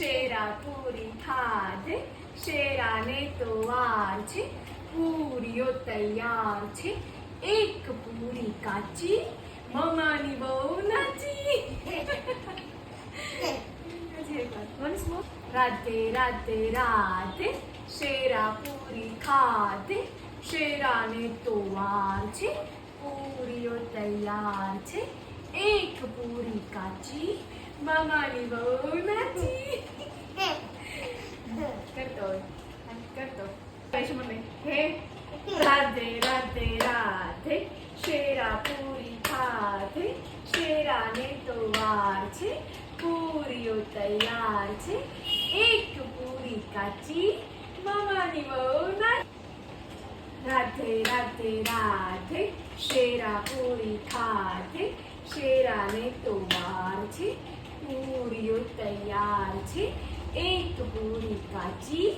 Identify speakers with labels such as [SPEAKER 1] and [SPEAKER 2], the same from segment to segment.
[SPEAKER 1] શેરા પૂરી ખાધે, શેરાને તો વાર છે, પૂરીઓ તૈયાર છે, એક પૂરી કાચી, મમ્માની બહુ નાચી. Once more. રાધે રાધે રાધે, શેરા પૂરી ખાધે, શેરાને તો વાર છે, પૂરીઓ તૈયાર છે, એક પૂરી કાચી, મામાની બહુ નાચી. કરતો કરતો હે રાધે રાધે રાધે, શેરા પૂરી ખાધે, શેરાને તો વાર છે, પૂરીઓ તૈયાર છે, એક પૂરી કાચી, મામાની બહુ નાચી. રાધે રાધે રાધે, શેરા પૂરી ખાધે, શેરાને તો વાર છે, પૂરીઓ તૈયાર છે, એક પૂરી કાચી,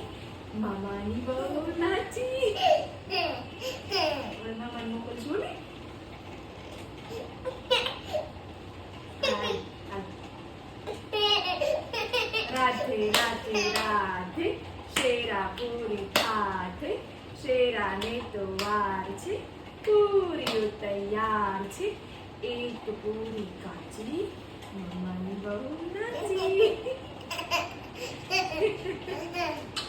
[SPEAKER 1] મામાની બહુ નાચી. મામાની મોકલશું ને. રાધે રાધે રાધે, શેરા પૂરી ખાધે, શેરાને તો વાર છે, પૂરીઓ તૈયાર છે, એક પૂરી કાચી, મામાની બહુ નાચી.